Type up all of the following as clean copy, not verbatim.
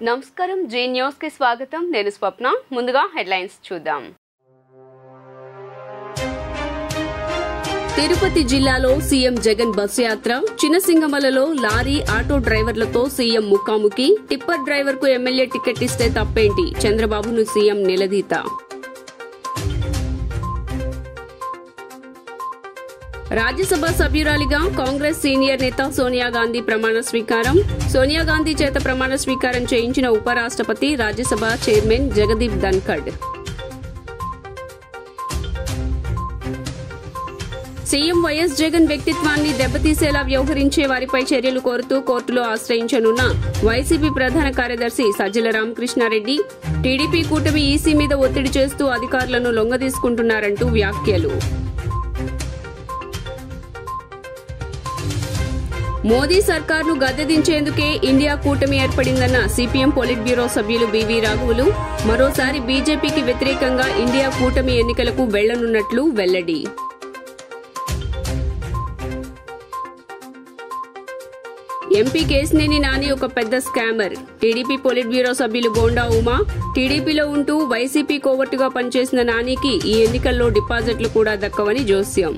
నమస్కారం G news కి స్వాగతం నేను స్వప్న ముందుగా హెడ్లైన్స్ చూద్దాం తిరుపతి జిల్లాలో సీఎం జగన్ బస్ యాత్ర చిన్నసింగమలలో లారీ ఆటో డ్రైవర్లతో సీఎం ముఖాముఖి టిప్పర్ డ్రైవర్ కు ఎమ్మెల్యే టికెట్ ఇస్తే తప్పేంటి చంద్రబాబును సీఎం నిలదీత రాజ్యసభ సభ్యురాలిగా కాంగ్రెస్ సీనియర్ నేత సోనియా గాంధీ ప్రమాణ స్వీకారం సోనియా గాంధీ చేత ప్రమాణ స్వీకారం చేయించిన ఉపరాష్ట్రపతి Rajya Sabha chairman Jagdeep Dhankhar CM YS Jagan వ్యక్తిత్వాన్ని దెబ్బతీసేలా వ్యవహరించే వారిపై చర్యలు కోరుతూ కోర్టులో ఆశ్రయించనున్న వైసీపీ ప్రధాన కార్యదర్శి సజ్జల రామకృష్ణారెడ్డి టీడీపీ కూటమి ఈసీ మీద ఒత్తిడి చేస్తూ అధికారులను లొంగదీసుకుంటున్నారంటూ వ్యాఖ్యలు మోదీ సర్కార్ను గద్దెదించేందుకే ఇండియా కూటమి ఏర్పడిందన్న సిపిఎం పొలిట్ బ్యూరో సభ్యులు బివి రాఘవులు మరోసారి బీజేపీకి వ్యతిరేకంగా ఇండియా కూటమి ఎన్నికలకు వెళ్లనున్నట్లు వెల్లడి ఎంపీ కేశినేని నాని ఒక పెద్ద స్కామర్ టీడీపీ పొలిట్ బ్యూరో సభ్యులు బోండా ఉమా టీడీపీలో ఉంటూ వైసీపీ కోవర్టుగా పనిచేసిన నానికి ఈ ఎన్నికల్లో డిపాజిట్లు కూడా దక్కవని జోస్యం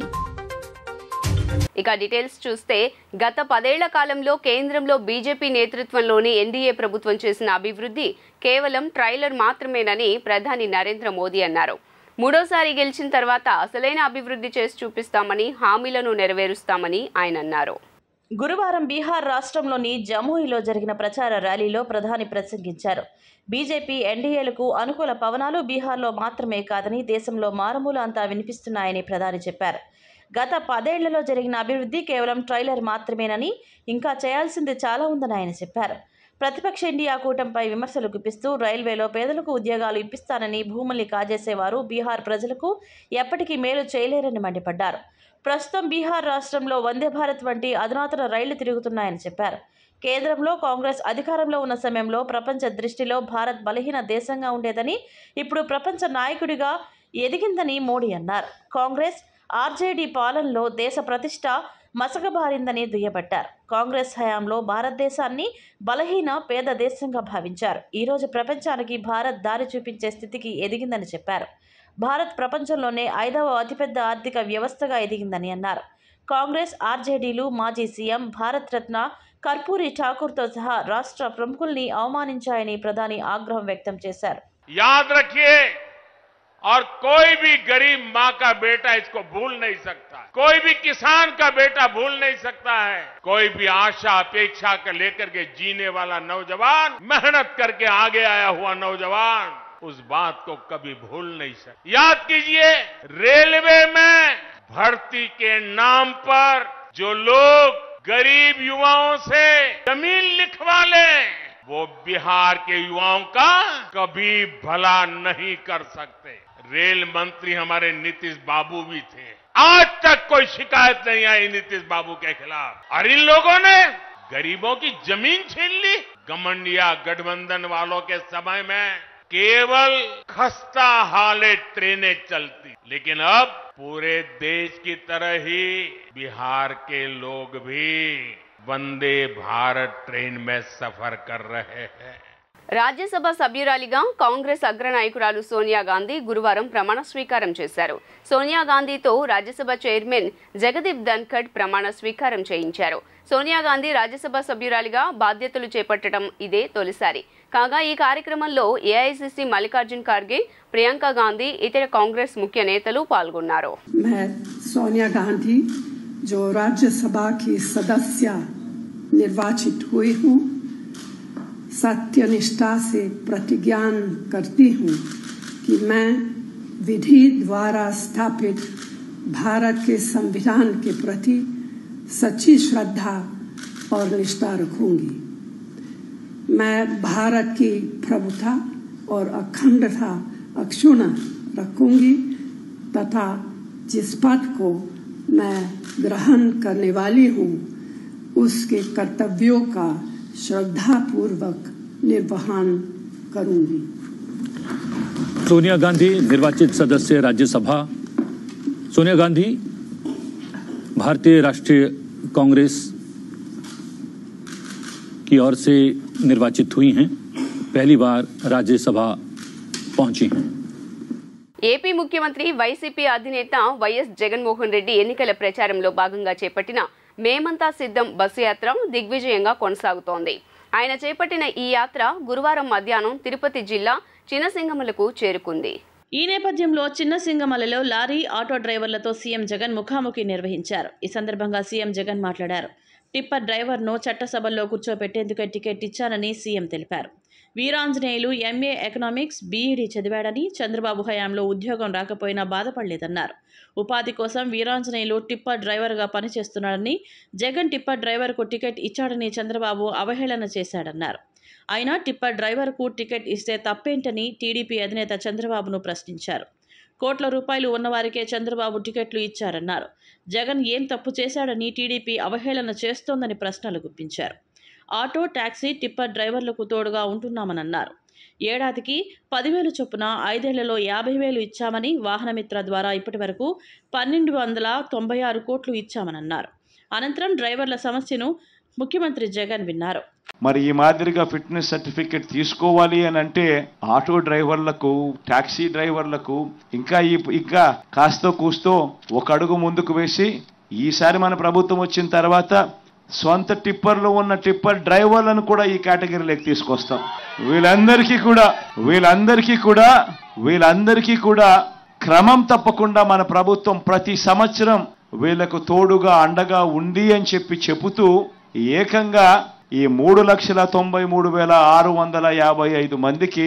ఇక డీటెయిల్స్ చూస్తే గత 10 ఏళ్ల కాలంలో కేంద్రంలో బీజేపీ నేతృత్వంలోని ఎన్డీఏ ప్రభుత్వం చేసిన అభివృద్ధి కేవలం ట్రైలర్ మాత్రమేనని ప్రధాని నరేంద్ర మోదీ అన్నారు. మూడోసారి గెలిచిన తర్వాత అసలైన అభివృద్ధి చేసి చూపిస్తామని హామీలను నెరవేరుస్తామని ఆయన అన్నారు. గురువారం బీహార్ రాష్ట్రంలోని జమూయిలో జరిగిన ప్రచార ర్యాలీలో ప్రధాని ప్రసంగించారు. బీజేపీ ఎన్డీఏలకు అనుకూల పవనాలు బీహార్లో మాత్రమే కాదని దేశంలో మారుమూల అంతా వినిపిస్తున్నాయని ప్రధాని చెప్పారు. గత 10 ఏళ్లలో జరిగిన అభివృద్ధి కేవలం ట్రైలర్ మాత్రమేనని ఇంకా చేయాల్సింది చాలా ఉందని ఆయన చెప్పారు. ప్రతిపక్ష ఇండియా కూటమిపై విమర్శలు గుప్పిస్తూ రైల్వేలో పేదలకు ఉద్యోగాలు ఇప్పిస్తానని భూముల్ని కాజేసేవారు బీహార్ ప్రజలకు ఎప్పటికీ మేలు చేయలేరని మండిపడ్డారు. ప్రస్తుతం బీహార్ రాష్ట్రంలో వందే భారత్ వంటి అధునాతన రైళ్లు తిరుగుతున్నాయని చెప్పారు. కేంద్రంలో కాంగ్రెస్ అధికారంలో ఉన్న సమయంలో ప్రపంచ దృష్టిలో భారత్ బలహీన దేశంగా ఉండేదని ఇప్పుడు ప్రపంచ నాయకుడిగా ఎదిగిందని మోడీ అన్నారు. కాంగ్రెస్ ఆర్జేడీ పాలనలో దేశ ప్రతిష్ట మసకబారిందని దుయ్యబట్టారు. కాంగ్రెస్ హయాంలో భారతదేశాన్ని బలహీన పేద దేశంగా భావించారు. ఈరోజు ప్రపంచానికి భారత్ దారి చూపించే స్థితికి ఎదిగిందని చెప్పారు. భారత్ ప్రపంచంలోనే 5వ అతిపెద్ద ఆర్థిక వ్యవస్థగా ఎదిగిందని అన్నారు. కాంగ్రెస్ ఆర్జేడీలు మాజీ సీఎం భారత్ రత్న కర్పూరి ఠాకూర్తో సహా రాష్ట్ర ప్రముఖుల్ని అవమానించాయని ప్రధాని ఆగ్రహం వ్యక్తం చేశారు. और कोई भी गरीब माँ का बेटा इसको भूल नहीं सकता, कोई भी किसान का बेटा भूल नहीं सकता है. कोई भी आशा अपेक्षा के लेकर के जीने वाला नौजवान, मेहनत करके आगे आया हुआ नौजवान उस बात को कभी भूल नहीं सकता. याद कीजिए, रेलवे में भर्ती के नाम पर जो लोग गरीब युवाओं से जमीन लिखवा लें, वो बिहार के युवाओं का कभी भला नहीं कर सकते. रेल मंत्री हमारे नीतीश बाबू भी थे. आज तक कोई शिकायत नहीं आई नीतीश बाबू के खिलाफ. और इन लोगों ने गरीबों की जमीन छीन ली. घमंडिया गठबंधन वालों के समय में केवल खस्ता हाले ट्रेनें चलती, लेकिन अब पूरे देश की तरह ही बिहार के लोग भी वंदे भारत ट्रेन में सफर कर रहे हैं. రాజ్యసభ సభ్యురాలిగా కాంగ్రెస్ అగ్రనాయకురాలు సోనియా గాంధీ గురువారం ప్రమాణ స్వీకారం చేశారు. సోనియా గాంధీతో రాజ్యసభ చైర్మన్ జగదీప్ ధన్ఖడ్ ప్రమాణ స్వీకారం చేయించారు. సోనియా గాంధీ రాజ్యసభ సభ్యురాలిగా బాధ్యతలు చేపట్టడం ఇదే తొలిసారి. కాగా ఈ కార్యక్రమంలో ఏఐసీసీ మల్లికార్జున్ ఖార్గే, ప్రియాంక గాంధీ, ఇతర కాంగ్రెస్ ముఖ్య నేతలు పాల్గొన్నారు. సోనియా గాంధీ जो राज्यसभा की सदस्य निर्वाचित हुई हूँ, सत्यनिष्ठा से प्रतिज्ञा करती हूँ कि मैं विधि द्वारा स्थापित भारत के संविधान के प्रति सच्ची श्रद्धा और निष्ठा रखूंगी. मैं भारत की प्रभुता और अखंडता अक्षुण्ण रखूंगी तथा जिस पद को मैं ग्रहण करने वाली हूँ उसके कर्तव्यों का श्रद्धापूर्वक निर्वहन करूंगी. सोनिया गांधी निर्वाचित सदस्य राज्यसभा. सोनिया गांधी भारतीय राष्ट्रीय कांग्रेस की ओर से निर्वाचित हुई हैं. पहली बार राज्यसभा पहुंची हैं। ఏపీ ముఖ్యమంత్రి వైసీపీ అధినేత వైఎస్ జగన్మోహన్ రెడ్డి ఎన్నికల ప్రచారంలో భాగంగా చేపట్టిన మేమంతా సిద్ధం బస్సు యాత్ర దిగ్విజయంగా కొనసాగుతోంది. ఆయన చేపట్టిన ఈ యాత్ర గురువారం మధ్యాహ్నం తిరుపతి జిల్లా చిన్నసింగమలకు చేరుకుంది. ఈ నేపథ్యంలో చిన్నసింగమలలో లారీ ఆటో డ్రైవర్లతో సీఎం జగన్ ముఖాముఖి నిర్వహించారు. ఈ సందర్భంగా సీఎం జగన్ మాట్లాడారు. టిప్పర్ డ్రైవర్ను చట్టసభల్లో కూర్చోబెట్టేందుకు టికెట్ ఇచ్చానని సీఎం తెలిపారు. వీరాంజనేయులు ఎంఏ ఎకనామిక్స్ బీఈడీ చదివాడని, చంద్రబాబు హయాంలో ఉద్యోగం రాకపోయినా బాధపడలేదన్నారు. ఉపాధి కోసం వీరాంజనేయులు టిప్పర్ డ్రైవర్గా పనిచేస్తున్నాడని, జగన్ టిప్పర్ డ్రైవర్కు టికెట్ ఇచ్చాడని చంద్రబాబు అవహేళన చేశాడన్నారు. అయినా టిప్పర్ డ్రైవర్కు టికెట్ ఇస్తే తప్పేంటని టీడీపీ అధినేత చంద్రబాబును ప్రశ్నించారు. కోట్ల రూపాయలు ఉన్నవారికే చంద్రబాబు టికెట్లు ఇచ్చారన్నారు. జగన్ ఏం తప్పు చేశాడని టీడీపీ అవహేళన చేస్తోందని ప్రశ్నలు గుప్పించారు. ఆటో, టాక్సీ, టిప్పర్ డ్రైవర్లకు తోడుగా ఉంటున్నామన్నారు. ఏడాదికి 10,000 చొప్పున 5 ఏళ్లలో 50,000 ఇచ్చామని, వాహనమిత్ర ద్వారా ఇప్పటి వరకు 1,296 కోట్లు ఇచ్చామన్నారు. అనంతరం డ్రైవర్ల సమస్యను ముఖ్యమంత్రి జగన్ విన్నారు. మరి ఈ మాదిరిగా ఫిట్నెస్ సర్టిఫికెట్ తీసుకోవాలి అని అంటే ఆటో డ్రైవర్లకు, టాక్సీ డ్రైవర్లకు ఇంకా కాస్తో కూస్తో ఒక అడుగు ముందుకు వేసి ఈసారి మన ప్రభుత్వం వచ్చిన తర్వాత సొంత టిప్పర్లో ఉన్న టిప్పర్ డ్రైవర్లను కూడా ఈ కేటగిరీలోకి తీసుకొస్తాం. వీళ్ళందరికీ కూడా క్రమం తప్పకుండా మన ప్రభుత్వం ప్రతి సంవత్సరం వీళ్లకు తోడుగా అండగా ఉంది అని చెబుతూ ఏకంగా ఈ 3,93,655 మందికి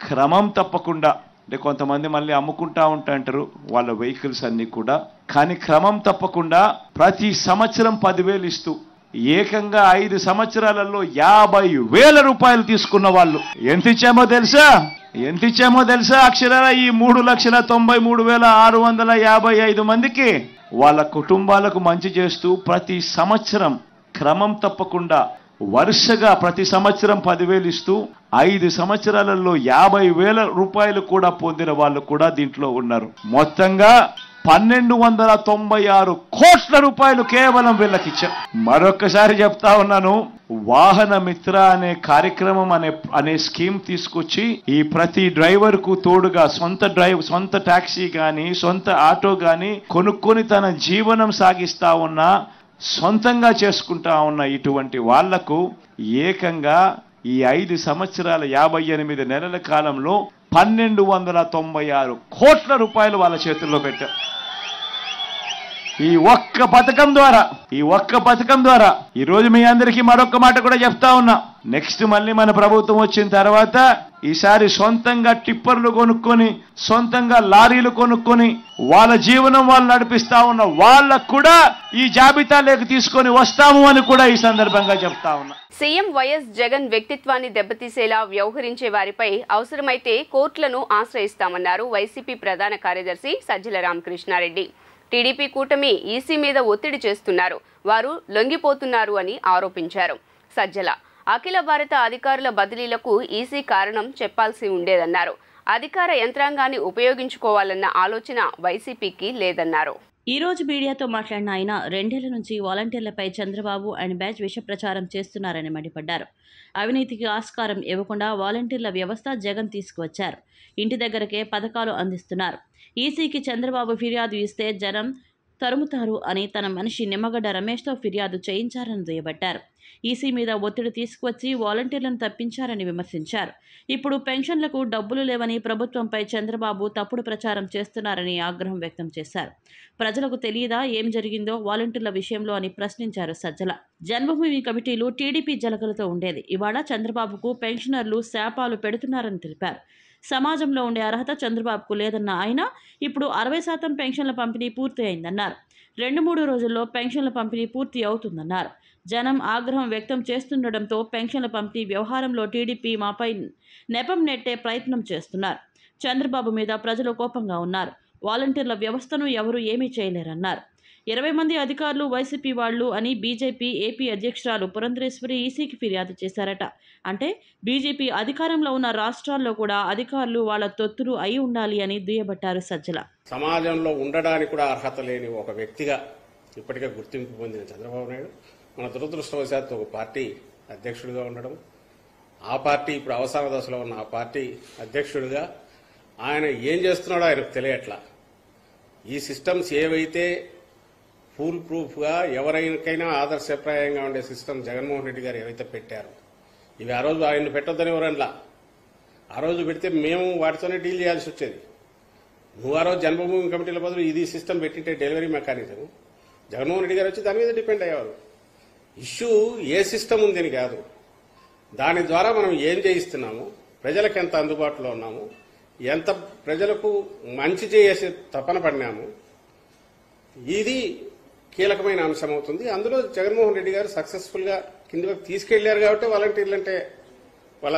క్రమం తప్పకుండా, అంటే కొంతమంది మళ్ళీ అమ్ముకుంటా ఉంటారు వాళ్ళ వెహికల్స్ అన్ని కూడా, కానీ క్రమం తప్పకుండా ప్రతి సంవత్సరం 10,000 ఇస్తూ ఏకంగా 5 సంవత్సరాలలో 50,000 రూపాయలు తీసుకున్న వాళ్ళు ఎంత ఇచ్చామో తెలుసా? అక్షరాల ఈ 3,93,655 మందికి వాళ్ళ కుటుంబాలకు మంచి చేస్తూ ప్రతి సంవత్సరం క్రమం తప్పకుండా వరుసగా ప్రతి సంవత్సరం 10,000 ఇస్తూ 5 సంవత్సరాలలో 50,000 రూపాయలు కూడా పొందిన వాళ్ళు కూడా దీంట్లో ఉన్నారు. మొత్తంగా 1,296 కోట్ల రూపాయలు కేవలం వీళ్ళకి ఇచ్చాం. మరొక్కసారి చెప్తా ఉన్నాను, వాహన మిత్ర అనే కార్యక్రమం అనే స్కీమ్ తీసుకొచ్చి ఈ ప్రతి డ్రైవర్ కు తోడుగా సొంత టాక్సీ గాని, సొంత ఆటో గాని కొనుక్కొని తన జీవనం సాగిస్తా ఉన్న, సొంతంగా చేసుకుంటా ఉన్న ఇటువంటి వాళ్లకు ఏకంగా ఈ 5 సంవత్సరాల 58 నెలల కాలంలో 1,296 కోట్ల రూపాయలు వాళ్ళ చేతుల్లో పెట్టారు. ఈ ఒక్క పథకం ద్వారా ఈ రోజు మీ అందరికీ మరొక మాట కూడా చెప్తా ఉన్నా. నెక్స్ట్ మళ్ళీ మన ప్రభుత్వం వచ్చిన తర్వాత ఈసారి సొంతంగా టిప్పర్లు కొనుక్కొని, సొంతంగా లారీలు కొనుక్కొని వాళ్ళ జీవనం వాళ్ళు నడిపిస్తా ఉన్న వాళ్ళకు కూడా ఈ జాబితాలోకి తీసుకొని వస్తాము అని కూడా ఈ సందర్భంగా చెప్తా ఉన్నా. సీఎం వైఎస్ జగన్ వ్యక్తిత్వాన్ని దెబ్బతీసేలా వ్యవహరించే వారిపై అవసరమైతే కోర్టులను ఆశ్రయిస్తామన్నారు వైసీపీ ప్రధాన కార్యదర్శి సజ్జల రామకృష్ణారెడ్డి. టీడీపీ కూటమి ఈసీ మీద ఒత్తిడి చేస్తున్నారు, వారు లొంగిపోతున్నారు అని ఆరోపించారు. సజ్జల అఖిల భారత అధికారుల బదిలీలకు ఈసీ కారణం చెప్పాల్సి ఉండేదన్నారు. అధికార యంత్రాంగాన్ని ఉపయోగించుకోవాలన్న ఆలోచన వైసీపీకి లేదన్నారు. ఈ రోజు మీడియాతో మాట్లాడిన ఆయన 2 ఏళ్ల నుంచి వాలంటీర్లపై చంద్రబాబు అండ్ బ్యాచ్ విష ప్రచారం చేస్తున్నారని మండిపడ్డారు. అవినీతికి ఆస్కారం ఇవ్వకుండా వాలంటీర్ల వ్యవస్థ జగన్ తీసుకువచ్చారు. ఇంటి దగ్గరకే పథకాలు అందిస్తున్నారు. ఈసీకి చంద్రబాబు ఫిర్యాదు ఇస్తే జనం తరుముతారు అని తన మనిషి నిమ్మగడ్డ రమేష్తో ఫిర్యాదు చేయించారని దుయ్యబట్టారు. ఈసీ మీద ఒత్తిడి తీసుకువచ్చి వాలంటీర్లను తప్పించారని విమర్శించారు. ఇప్పుడు పెన్షన్లకు డబ్బులు లేవని ప్రభుత్వంపై చంద్రబాబు తప్పుడు ప్రచారం చేస్తున్నారని ఆగ్రహం వ్యక్తం చేశారు. ప్రజలకు తెలియదా ఏం జరిగిందో వాలంటీర్ల విషయంలో అని ప్రశ్నించారు సజ్జల. జన్మభూమి కమిటీలు టీడీపీ జలకలతో ఉండేది. ఇవాళ చంద్రబాబుకు పెన్షనర్లు శాపాలు పెడుతున్నారని తెలిపారు. సమాజంలో ఉండే అర్హత చంద్రబాబుకు లేదన్న ఆయన ఇప్పుడు 60% పెన్షన్ల పంపిణీ పూర్తి అయిందన్నారు. 2-3 రోజుల్లో పెన్షన్ల పంపిణీ పూర్తి అవుతుందన్నారు. జనం ఆగ్రహం వ్యక్తం చేస్తుండటంతో పెన్షన్ల పంపిణీ వ్యవహారంలో టీడీపీ మాపై నెపం నెట్టే ప్రయత్నం చేస్తున్నారు. చంద్రబాబు మీద ప్రజలు కోపంగా ఉన్నారు. వాలంటీర్ల వ్యవస్థను ఎవరూ ఏమీ చేయలేరన్నారు. 20 మంది అధికారులు వైసీపీ వాళ్లు అని బీజేపీ ఏపీ అధ్యక్షురాలు పురంధరేశ్వరి ఈసీకి ఫిర్యాదు చేశారట. అంటే బీజేపీ అధికారంలో ఉన్న రాష్ట్రాల్లో కూడా అధికారులు వాళ్ళ తొత్తులు అయి ఉండాలి అని దుయ్యబట్టారు సజ్జల. సమాజంలో ఉండడానికి కూడా అర్హత లేని ఒక వ్యక్తిగా ఇప్పటికే గుర్తింపు పొందిన చంద్రబాబు నాయుడు మన దురదృష్టవశాత్తు ఒక పార్టీ అధ్యక్షుడిగా ఉండడం, ఆ పార్టీ ఇప్పుడు అవసాన దశలో ఉన్న ఆ పార్టీ అధ్యక్షుడిగా ఆయన ఏం చేస్తున్నాడో ఆయనకు తెలియట్లా. ఈ సిస్టమ్స్ ఏవైతే ఫుల్ ప్రూఫ్గా ఎవరికైనా ఆదర్శప్రాయంగా ఉండే సిస్టమ్ జగన్మోహన్ రెడ్డి గారు ఏవైతే పెట్టారో ఇవి ఆ రోజు ఆయన పెట్టొద్దని ఎవరన్నా ఆ రోజు పెడితే మేము వాటితోనే డీల్ చేయాల్సి వచ్చేది. నువ్వు ఆ రోజు జన్మభూమి కమిటీల బదులు ఇది సిస్టమ్ పెట్టింటే డెలివరీ మెకానిజం జగన్మోహన్ రెడ్డి గారు వచ్చి దాని మీద డిపెండ్ అయ్యేవారు. ఇష్యూ ఏ సిస్టమ్ ఉందని కాదు, దాని ద్వారా మనం ఏం చేయిస్తున్నాము, ప్రజలకు ఎంత అందుబాటులో ఉన్నాము, ఎంత ప్రజలకు మంచి చేసే తపన పడినాము, ఇది కీలకమైన అంశం అవుతుంది. అందులో జగన్మోహన్ రెడ్డి గారు సక్సెస్ఫుల్ గా కిందకి తీసుకెళ్లారు కాబట్టి వాలంటీర్లు అంటే వాళ్ళ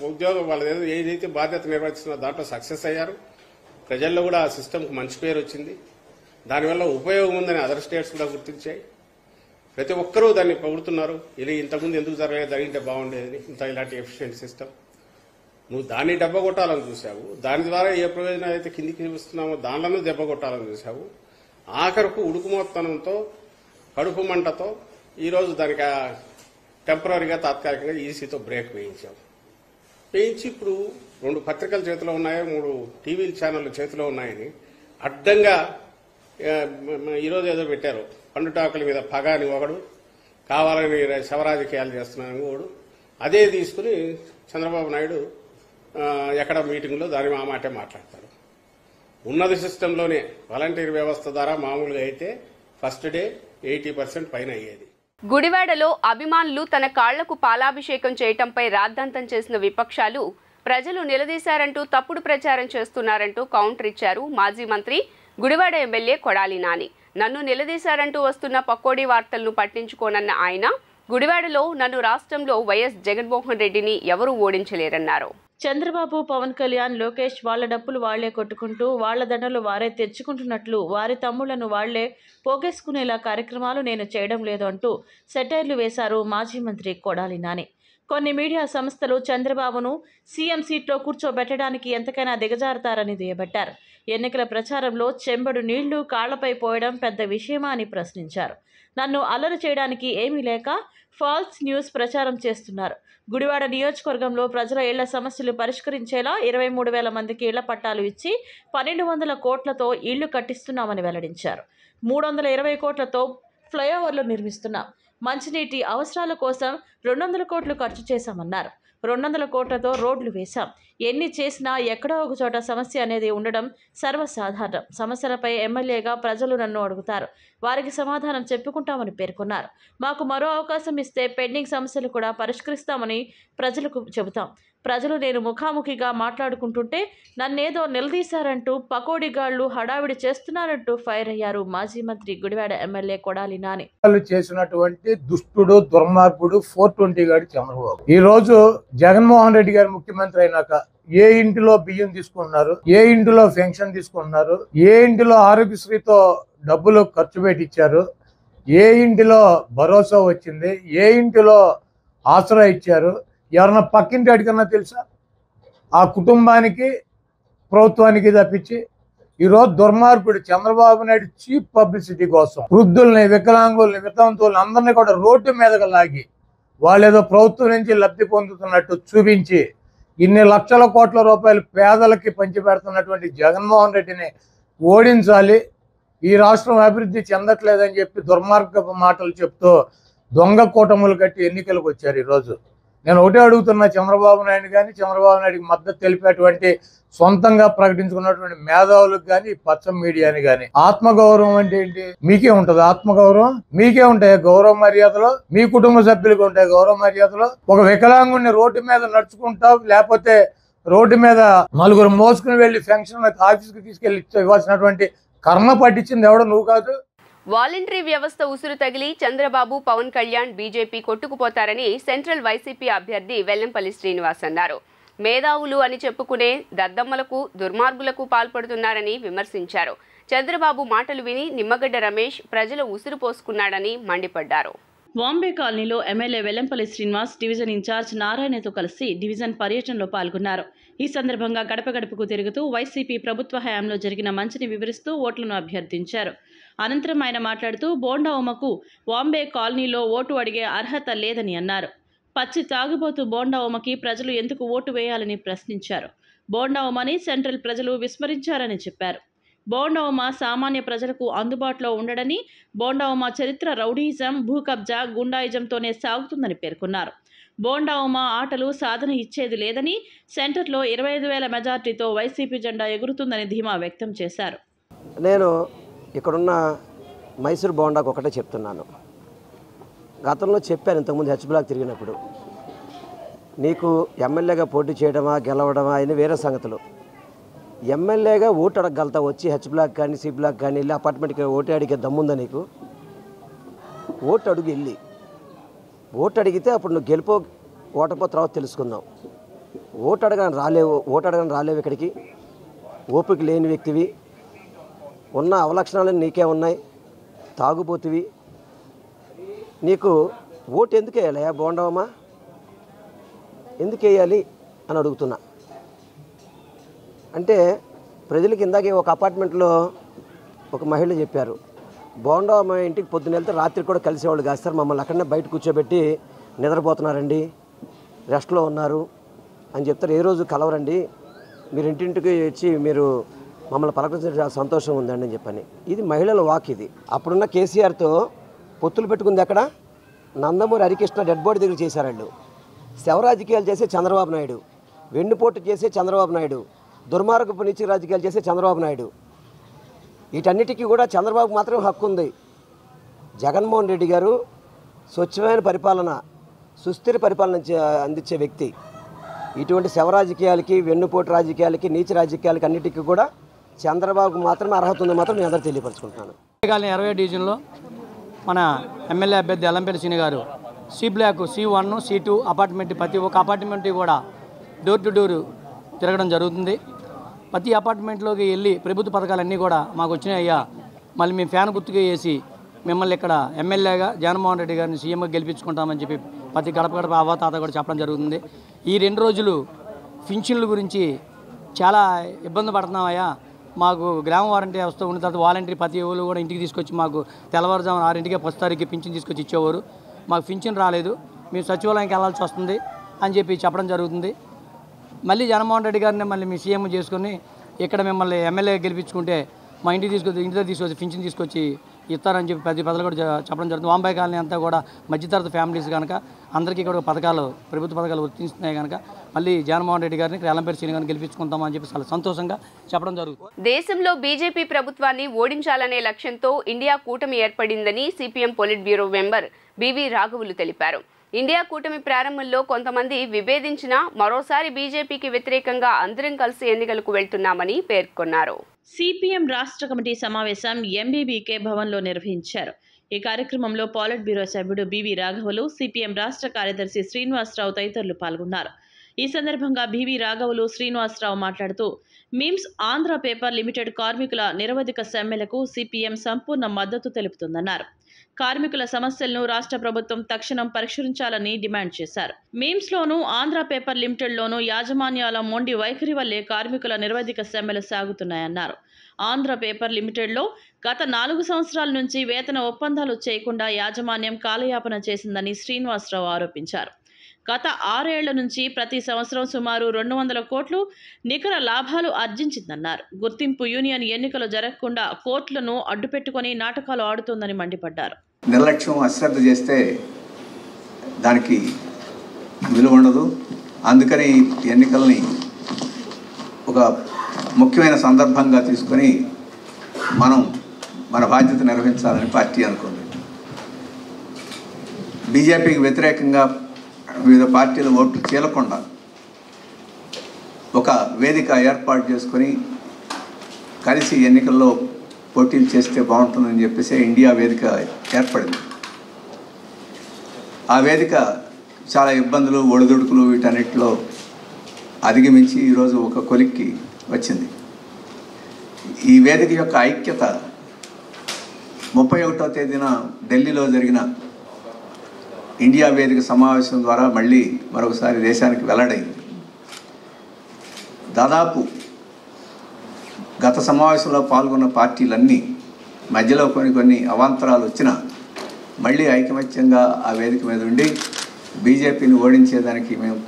ఉద్యోగం వాళ్ళ ఏదైతే బాధ్యత నిర్వహిస్తున్న దాంట్లో సక్సెస్ అయ్యారు. ప్రజల్లో కూడా ఆ సిస్టమ్కి మంచి పేరు వచ్చింది. దానివల్ల ఉపయోగం ఉందని అదర్ స్టేట్స్ కూడా గుర్తించాయి. ప్రతి ఒక్కరూ దాన్ని పొగుడుతున్నారు. ఇది ఇంతకుముందు ఎందుకు జరగలేదు, జరిగింటే బాగుండేది, ఇలాంటి ఎఫిషియెంట్ సిస్టమ్. నువ్వు దాన్ని దెబ్బ కొట్టాలని చూసావు, దాని ద్వారా ఏ ప్రయోజనాలు అయితే కిందికి ఇస్తున్నామో దానిలోనూ దెబ్బ కొట్టాలని చూసావు. ఆఖరకు ఉడుకుమోత్తనంతో కడుపు మంటతో ఈరోజు దానికి టెంపరీగా తాత్కాలికంగా ఈసీతో బ్రేక్ వేయించి ఇప్పుడు 2 పత్రికల చేతిలో ఉన్నాయో 3 టీవీ ఛానళ్ల చేతిలో ఉన్నాయని అడ్డంగా ఈరోజు ఏదో పెట్టారు. పండుటాకుల మీద పగ అని ఒకడు, కావాలని శవరాజకీయాలు చేస్తున్నాను ఒకడు. అదే తీసుకుని చంద్రబాబు నాయుడు ఎక్కడ మీటింగ్లో దాని ఆ మాటే మాట్లాడతారు. ఉన్నత సిస్టంలోనే వాలంటీర్ వ్యవస్థ ద్వారా మామూలుగా అయితే ఫస్ట్ డే 80% పైన అయ్యేది. గుడివాడలో అభిమానులు తన కాళ్లకు పాలాభిషేకం చేయటంపై రాద్ధాంతం చేసిన విపక్షాలు ప్రజలు నిలదీశారంటూ తప్పుడు ప్రచారం చేస్తున్నారంటూ కౌంటర్ ఇచ్చారు మాజీ మంత్రి గుడివాడ ఎమ్మెల్యే కొడాలి నాని. నన్ను నిలదీశారంటూ వస్తున్న పకోడీ వార్తలను పట్టించుకోనన్న ఆయన గుడివాడలో నన్ను రాష్ట్రంలో వైఎస్ జగన్మోహన్ రెడ్డిని ఎవరూ ఓడించలేరన్నారు. చంద్రబాబు, పవన్ కళ్యాణ్, లోకేష్ వాళ్ల డప్పులు వాళ్లే కొట్టుకుంటూ వాళ్ల దండలు వారే తెచ్చుకుంటున్నట్లు వారి తమ్ముళ్లను వాళ్లే పోగేసుకునేలా కార్యక్రమాలు నేను చేయడం లేదు అంటూ సెటైర్లు వేశారు మాజీ మంత్రి కొడాలి నాని. కొన్ని మీడియా సంస్థలు చంద్రబాబును సీఎం సీట్లో కూర్చోబెట్టడానికి ఎంతకైనా దిగజారుతారని దుయ్యబట్టారు. ఎన్నికల ప్రచారంలో చెంబడు నీళ్లు కాళ్లపై పోయడం పెద్ద విషయమా అని ప్రశ్నించారు. నన్ను అల్లరి చేయడానికి ఏమీ లేక ఫాల్స్ న్యూస్ ప్రచారం చేస్తున్నారు. గుడివాడ నియోజకవర్గంలో ప్రజల ఇళ్ల సమస్యలు పరిష్కరించేలా 23,000 మందికి ఇళ్ల పట్టాలు ఇచ్చి 1,200 కోట్లతో ఇళ్లు కట్టిస్తున్నామని వెల్లడించారు. 320 కోట్లతో ఫ్లైఓవర్లు నిర్మిస్తున్నాం. మంచినీటి అవసరాల కోసం 200 కోట్లు ఖర్చు చేశామన్నారు. 200 కోట్లతో రోడ్లు వేశాం. ఎన్ని చేసినా ఎక్కడో ఒక చోట సమస్య అనేది ఉండడం సర్వసాధారణం. సమస్యలపై ఎమ్మెల్యేగా ప్రజలు నన్ను అడుగుతారు, వారికి సమాధానం చెప్పుకుంటామని పేర్కొన్నారు. మాకు మరో అవకాశం ఇస్తే పెండింగ్ సమస్యలు కూడా పరిష్కరిస్తామని ప్రజలకు చెబుతాం. ప్రజలు నేను ముఖాముఖిగా మాట్లాడుకుంటుంటే నన్నేదో నిలదీశారంటూ పకోడీగాళ్లు హడావిడి చేస్తున్నారంటూ ఫైర్ అయ్యారు మాజీ మంత్రి గుడివాడ ఎమ్మెల్యే కొడాలి నాని. చేసినటువంటి దుష్టుడు, దుర్మార్గుడు 420 గాడి చంద్రబాబు. ఈ రోజు జగన్మోహన్ రెడ్డి గారు ముఖ్యమంత్రి అయినాక ఏ ఇంటిలో బియ్యం తీసుకున్నారు, ఏ ఇంటిలో పెన్షన్ తీసుకున్నారు, ఏ ఇంటిలో ఆరోగ్యశ్రీతో డబ్బులు ఖర్చు పెట్టించారు, ఏ ఇంటిలో భరోసా వచ్చింది, ఏ ఇంటిలో ఆసరా ఇచ్చారు, ఎవరన్నా పక్కింటి అడిగన్నా తెలుసా? ఆ కుటుంబానికి ప్రభుత్వానికి తప్పించి ఈరోజు దుర్మార్గుడు చంద్రబాబు నాయుడు చీప్ పబ్లిసిటీ కోసం వృద్ధుల్ని, వికలాంగుల్ని, వితంతువుల్ని అందరినీ కూడా రోడ్డు మీదగా లాగి వాళ్ళేదో ప్రభుత్వం నుంచి లబ్ధి పొందుతున్నట్టు చూపించి ఇన్ని లక్షల కోట్ల రూపాయలు పేదలకి పంచిపెడుతున్నటువంటి జగన్మోహన్ రెడ్డిని ఓడించాలి, ఈ రాష్ట్రం అభివృద్ధి చెందట్లేదని చెప్పి దుర్మార్గపు మాటలు చెప్తూ దొంగ కూటములు కట్టి ఎన్నికలకు వచ్చారు. ఈరోజు నేను ఒకటే అడుగుతున్నా, చంద్రబాబు నాయుడు కానీ చంద్రబాబు నాయుడికి మద్దతు తెలిపేటువంటి సొంతంగా ప్రకటించుకున్నటువంటి మేధావులకు కానీ పచ్చ మీడియాని కానీ ఆత్మగౌరవం అంటే ఏంటి? మీకే ఉంటది ఆత్మగౌరవం? మీకే ఉంటాయి గౌరవ మర్యాదలు? మీ కుటుంబ సభ్యులకు ఉంటాయి గౌరవ మర్యాదలు? ఒక వికలాంగుని రోడ్డు మీద నడుచుకుంటా లేకపోతే రోడ్డు మీద నలుగురు మోసుకుని వెళ్లి పెన్షన్ ఆఫీస్కి తీసుకెళ్లి ఇవ్వాల్సినటువంటి కర్మ పట్టించింది ఎవడో నువ్వు కాదు. వాలంటరీ వ్యవస్థ ఉసురు తగిలి చంద్రబాబు, పవన్ కళ్యాణ్, బీజేపీ కొట్టుకుపోతారని సెంట్రల్ వైసీపీ అభ్యర్థి వెల్లంపల్లి శ్రీనివాస్ అన్నారు. మేధావులు అని చెప్పుకునే దద్దమ్మలకు, దుర్మార్గులకు పాల్పడుతున్నారని విమర్శించారు. చంద్రబాబు మాటలు విని నిమ్మగడ్డ రమేష్ ప్రజల ఉసురు పోసుకున్నాడని మండిపడ్డారు. బాంబే కాలనీలో MLA Vellampalli Srinivas division incharge నారాయణతో కలిసి డివిజన్ పర్యటనలో పాల్గొన్నారు. ఈ సందర్భంగా గడప గడపకు తిరుగుతూ వైసీపీ ప్రభుత్వ హయాంలో జరిగిన మంచిని వివరిస్తూ ఓట్లను అభ్యర్థించారు. అనంతరం ఆయన మాట్లాడుతూ బోండా ఉమకు బాంబే కాలనీలో ఓటు అడిగే అర్హత లేదని అన్నారు. పచ్చి తాగుబోతు బోండా ఉమకి ప్రజలు ఎందుకు ఓటు వేయాలని ప్రశ్నించారు. బోండా ఉమని సెంట్రల్ ప్రజలు విస్మరించారని చెప్పారు. బోండా ఉమ సామాన్య ప్రజలకు అందుబాటులో ఉండడని, బోండా ఉమ చరిత్ర రౌడీయిజం, భూ కబ్జా, గుండాయిజంతోనే సాగుతుందని పేర్కొన్నారు. బోండా ఉమ ఆటలు సాధన ఇచ్చేది లేదని, సెంటర్లో 25,000 మెజార్టీతో వైసీపీ జెండా ఎగురుతుందని ధీమా వ్యక్తం చేశారు. నేను ఇక్కడున్న మైసూర్ బోండాకు ఒకటే చెప్తున్నాను. గతంలో చెప్పాను ఇంతకుముందు హెచ్ బ్లాక్ తిరిగినప్పుడు, నీకు ఎమ్మెల్యేగా పోటీ చేయడమా గెలవడమా అని వేరే సంగతులు. ఎమ్మెల్యేగా ఓటు అడగగలుగుతా వచ్చి హెచ్ బ్లాక్ కానీ సి బ్లాక్ కానీ వెళ్ళి అపార్ట్మెంట్కి ఓటు అడిగే దమ్ముందా నీకు? ఓటు అడుగు వెళ్ళి ఓటు అడిగితే అప్పుడు నువ్వు గెలిపో ఓటపో తర్వాత తెలుసుకుందాం. ఓటు అడగని రాలేవు ఇక్కడికి. ఓపిక లేని వ్యక్తివి, ఉన్న అవలక్షణాలు నీకే ఉన్నాయి, తాగుబోతువి. నీకు ఓటు ఎందుకు వేయాలి బోండవమ్మా? ఎందుకు వేయాలి అని అడుగుతున్నా. అంటే ప్రజలకి ఇందాకే ఒక అపార్ట్మెంట్లో ఒక మహిళ చెప్పారు, బోండవమ్మ ఇంటికి పొద్దున్న వెళ్తే రాత్రి కూడా కలిసేవాళ్ళు కాదు సార్, మమ్మల్ని అక్కడనే బయట కూర్చోబెట్టి నిద్రపోతున్నారండి, రెస్ట్లో ఉన్నారు అని చెప్తారు. ఏ రోజు కలవరండి, మీరు ఇంటింటికి వచ్చి మీరు మమ్మల్ని పలకరించడం చాలా సంతోషం ఉందండి అని చెప్పని. ఇది మహిళల వాక్. ఇది అప్పుడున్న కేసీఆర్తో పొత్తులు పెట్టుకుంది ఎక్కడ? నందమూరి హరికృష్ణ డెడ్ బాడీ దగ్గర చేశారు వాళ్ళు. శవ రాజకీయాలు చేసే చంద్రబాబు నాయుడు, వెన్నుపోటు చేసే చంద్రబాబు నాయుడు, దుర్మార్గపు నీచ రాజకీయాలు చేసే చంద్రబాబు నాయుడు. వీటన్నిటికీ కూడా చంద్రబాబు మాత్రమే హక్కు ఉంది. జగన్మోహన్ రెడ్డి గారు స్వచ్ఛమైన పరిపాలన, సుస్థిర పరిపాలన అందించే వ్యక్తి. ఇటువంటి శవ రాజకీయాలకి, వెన్నుపోటు రాజకీయాలకి, నీచ రాజకీయాలకి అన్నిటికీ కూడా చంద్రబాబుకు మాత్రమే అర్హత ఉంది మాత్రం నేను అందరూ తెలియపరుచుకుంటున్నాను. 20 డివిజన్లో మన ఎమ్మెల్యే అభ్యర్థి అల్లంపల్లి శ్రీని గారు C black, C1, C2 apartment ప్రతి ఒక్క అపార్ట్మెంట్ కూడా డోర్ టు డోర్ తిరగడం జరుగుతుంది. ప్రతి అపార్ట్మెంట్లోకి వెళ్ళి ప్రభుత్వ పథకాలన్నీ కూడా మాకు వచ్చినాయ్యా, మళ్ళీ మేము ఫ్యాన్ గుర్తుగా వేసి మిమ్మల్ని ఇక్కడ ఎమ్మెల్యేగా జగన్మోహన్ రెడ్డి గారిని సీఎంగా గెలిపించుకుంటామని చెప్పి ప్రతి గడప గడప అవ్వతాత కూడా చెప్పడం జరుగుతుంది. ఈ 2 రోజులు పింఛన్ల గురించి చాలా ఇబ్బంది పడుతున్నామయ్యా, మాకు గ్రామ వారంటీ వ్యవస్థ ఉన్న తర్వాత వాలంటీర్ ప్రతి ఊళ్ళు కూడా ఇంటికి తీసుకొచ్చి మాకు తెల్లవారుజామున 6 10 పింఛన్ తీసుకొచ్చి ఇచ్చేవారు, మాకు పింఛన్ రాలేదు, మేము సచివాలయానికి వెళ్ళాల్సి వస్తుంది అని చెప్పి చెప్పడం జరుగుతుంది. మళ్ళీ జగన్మోహన్ రెడ్డి గారిని మళ్ళీ మీ సీఎం చేసుకొని ఇక్కడ మిమ్మల్ని ఎమ్మెల్యే గెలిపించుకుంటే మా ఇంటికి తీసుకొచ్చి పింఛన్ తీసుకొచ్చి ఇస్తారని చెప్పి ప్రజలు కూడా చెప్పడం జరుగుతుంది. వాంబాయి కాలనీ అంతా కూడా మధ్యతరగతి ఫ్యామిలీస్ కనుక అందరికీ కూడా పథకాలు, ప్రభుత్వ పథకాలు వర్తిస్తున్నాయి కనుక మళ్ళీ జగన్మోహన్ రెడ్డి గారిని అల్లంపల్లి శ్రీని గారిని గెలిపించుకుంటామని చెప్పి చాలా సంతోషంగా చెప్పడం జరుగుతుంది. దేశంలో బీజేపీ ప్రభుత్వాన్ని ఓడించాలనే లక్ష్యంతో ఇండియా కూటమి ఏర్పడిందని CPM politburo member BV రాఘవులు తెలిపారు. ఇండియా కూటమి ప్రారంభంలో కొంతమంది విభేదించినా మరోసారి బీజేపీకి వ్యతిరేకంగా అందరం కలిసి ఎన్నికలకు వెళ్తున్నామని పేర్కొన్నారు. సిపిఎం రాష్ట్ర కమిటీ సమావేశం ఎంబీబీకే భవన్లో నిర్వహించారు. ఈ కార్యక్రమంలో పాలిట్ బ్యూరో సభ్యుడు బివి రాఘవులు, సిపిఎం రాష్ట్ర కార్యదర్శి శ్రీనివాసరావు తదితరులు పాల్గొన్నారు. ఈ సందర్భంగా బివి రాఘవులు, శ్రీనివాసరావు మాట్లాడుతూ మిమ్స్ ఆంధ్ర పేపర్ లిమిటెడ్ కార్మికుల నిరవధిక సమ్మెలకు సిపిఎం సంపూర్ణ మద్దతు తెలుపుతుందన్నారు. కార్మికుల సమస్యలను రాష్ట్ర ప్రభుత్వం తక్షణం పరిష్కరించాలని డిమాండ్ చేశారు. మిమ్స్లోనూ ఆంధ్ర పేపర్ లిమిటెడ్లోనూ యాజమాన్యాల మొండి వైఖరి వల్లే కార్మికుల నిరవధిక సమ్మెలు సాగుతున్నాయన్నారు. ఆంధ్ర పేపర్ లిమిటెడ్లో గత 4 సంవత్సరాల నుంచి వేతన ఒప్పందాలు చేయకుండా యాజమాన్యం కాలయాపన చేసిందని శ్రీనివాసరావు ఆరోపించారు. గత 6 ఏళ్ల నుంచి ప్రతి సంవత్సరం సుమారు 200 కోట్లు నికర లాభాలు ఆర్జించిందన్నారు. గుర్తింపు యూనియన్ ఎన్నికలు జరగకుండా కోర్టులను అడ్డుపెట్టుకుని నాటకాలు ఆడుతోందని మండిపడ్డారు. నిర్లక్ష్యం, అశ్రద్ధ చేస్తే దానికి విలువ ఉండదు. అందుకని ఎన్నికల్ని ఒక ముఖ్యమైన సందర్భంగా తీసుకొని మనం మన బాధ్యత నిర్వహించాలని పార్టీ అనుకుంది. బీజేపీకి వ్యతిరేకంగా వివిధ పార్టీల ఓట్లు చీలకుండా ఒక వేదిక ఏర్పాటు చేసుకొని కలిసి ఎన్నికల్లో పోటీలు చేస్తే బాగుంటుందని చెప్పేసి ఇండియా వేదిక ఏర్పడింది. ఆ వేదిక చాలా ఇబ్బందులు, ఒడిదుడుకులు వీటన్నిటిలో అధిగమించి ఈరోజు ఒక కొలిక్కి వచ్చింది. ఈ వేదిక యొక్క ఐక్యత 31వ తేదీన ఢిల్లీలో జరిగిన ఇండియా వేదిక సమావేశం ద్వారా మళ్ళీ మరొకసారి దేశానికి వెల్లడైంది. దాదాపు గత సమావేశంలో పాల్గొన్న పార్టీలన్నీ మధ్యలో కొన్ని అవాంతరాలు వచ్చినా మళ్ళీ ఐకమత్యంగా ఆ వేదిక మీద ఉండి బీజేపీని ఓడించేదానికి మేము